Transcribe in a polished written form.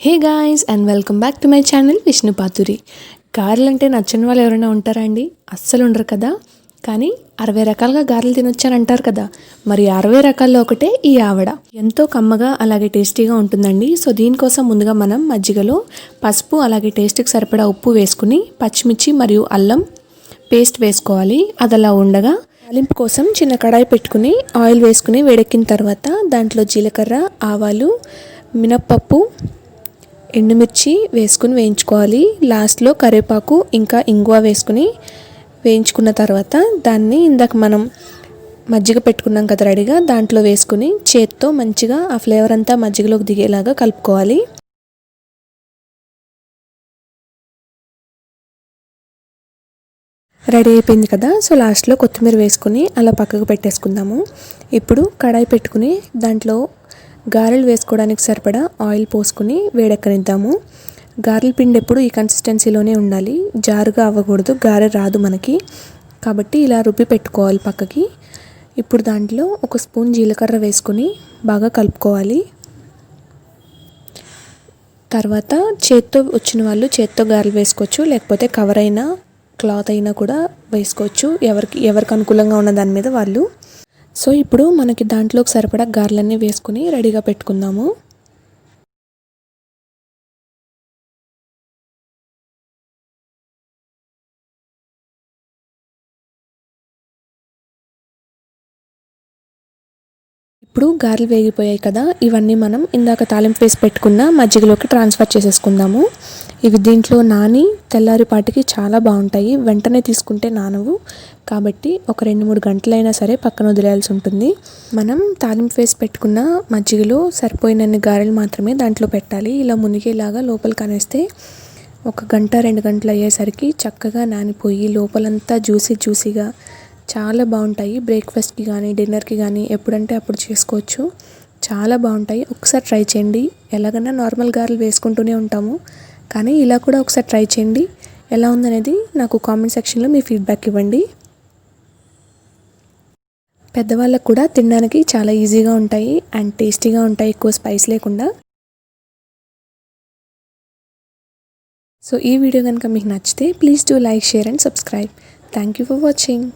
Hey guys and welcome back to my channel Vishnu Pathuri. గారెలు అంటే నచ్చని వాళ్ళు ఎవరైనా ఉంటారా అండి? అస్సలు ఉండరు కదా. కానీ 60 రకాలుగా గారెలు తినొచ్చని అంటారు కదా. మరి 60 రకాల్లో ఒకటే ఈ ఆవడ. ఎంతో కమ్మగా అలాగే టేస్టీగా ఉంటుందండి. సో దీనికోసం ముందుగా మనం మజ్జిగలో పసుపు అలాగే టేస్ట్కి సరిపడా ఉప్పు వేసుకుని పచ్చిమిర్చి మరియు అల్లం పేస్ట్ వేసుకోవాలి. అది అలా ఉండగా తాలింపు కోసం చిన్న కడాయి పెట్టుకుని ఆయిల్ వేసుకుని వేడెక్కిన తర్వాత దాంట్లో జీలకర్ర, ఆవాలు, మినప్పప్పు, ఎండుమిర్చి వేసుకుని వేయించుకోవాలి. లాస్ట్లో కరివేపాకు ఇంకా ఇంగువ వేసుకుని వేయించుకున్న తర్వాత దాన్ని ఇందాక మనం మజ్జిగ పెట్టుకున్నాం కదా రెడీగా, దాంట్లో వేసుకుని చేత్తో మంచిగా ఆ ఫ్లేవర్ అంతా మజ్జిగలోకి దిగేలాగా కలుపుకోవాలి. రెడీ అయిపోయింది కదా. సో లాస్ట్లో కొత్తిమీర వేసుకుని అలా పక్కకు పెట్టేసుకుందాము. ఇప్పుడు కడాయి పెట్టుకుని దాంట్లో గారెలు వేసుకోవడానికి సరిపడా ఆయిల్ పోసుకుని వేడెక్కనిద్దాము. గారెల పిండి ఎప్పుడు ఈ కన్సిస్టెన్సీలోనే ఉండాలి, జారుగా అవ్వకూడదు, గారె రాదు మనకి. కాబట్టి ఇలా రుబ్బి పెట్టుకోవాలి పక్కకి. ఇప్పుడు దాంట్లో ఒక స్పూన్ జీలకర్ర వేసుకుని బాగా కలుపుకోవాలి. తర్వాత చేత్తో వచ్చిన వాళ్ళు చేత్తో గారెలు వేసుకోవచ్చు, లేకపోతే కవర్ అయినా క్లాత్ అయినా కూడా వేసుకోవచ్చు, ఎవరికి అనుకూలంగా ఉన్న దాని మీద వాళ్ళు. సో ఇప్పుడు మనకి దాంట్లోకి సరిపడా గారెలన్నీ వేసుకుని రెడీగా పెట్టుకుందాము. ఇప్పుడు గారెలు వేగిపోయాయి కదా, ఇవన్నీ మనం ఇందాక తాలింపు వేసి పెట్టుకున్న మజ్జిగలోకి ట్రాన్స్ఫర్ చేసేసుకుందాము. ఇవి దీంట్లో నాని తెల్లారిపాటికి చాలా బాగుంటాయి. వెంటనే తీసుకుంటే నానవు, కాబట్టి ఒక 2-3 గంటలైనా సరే పక్కన వదిలేయాల్సి ఉంటుంది. మనం తాలింపు వేసి పెట్టుకున్న మజ్జిగలో సరిపోయినన్ని గారెలు మాత్రమే దాంట్లో పెట్టాలి. ఇలా మునిగేలాగా లోపలికి అనేస్తే 1-2 గంటలు అయ్యేసరికి చక్కగా నానిపోయి లోపలంతా జ్యూసీగా చాలా బాగుంటాయి. బ్రేక్ఫాస్ట్కి కానీ డిన్నర్కి కానీ ఎప్పుడంటే అప్పుడు చేసుకోవచ్చు. చాలా బాగుంటాయి. ఒకసారి ట్రై చేయండి. ఎలాగైనా నార్మల్ గారెలు వేసుకుంటూనే ఉంటాము, కానీ ఇలా కూడా ఒకసారి ట్రై చేయండి. ఎలా ఉందనేది నాకు కామెంట్ సెక్షన్లో మీ ఫీడ్బ్యాక్ ఇవ్వండి. పెద్దవాళ్ళకు కూడా తినడానికి చాలా ఈజీగా ఉంటాయి అండ్ టేస్టీగా ఉంటాయి, ఎక్కువ స్పైస్ లేకుండా. సో ఈ వీడియో కనుక మీకు నచ్చితే please do like, share and subscribe. Thank you for watching.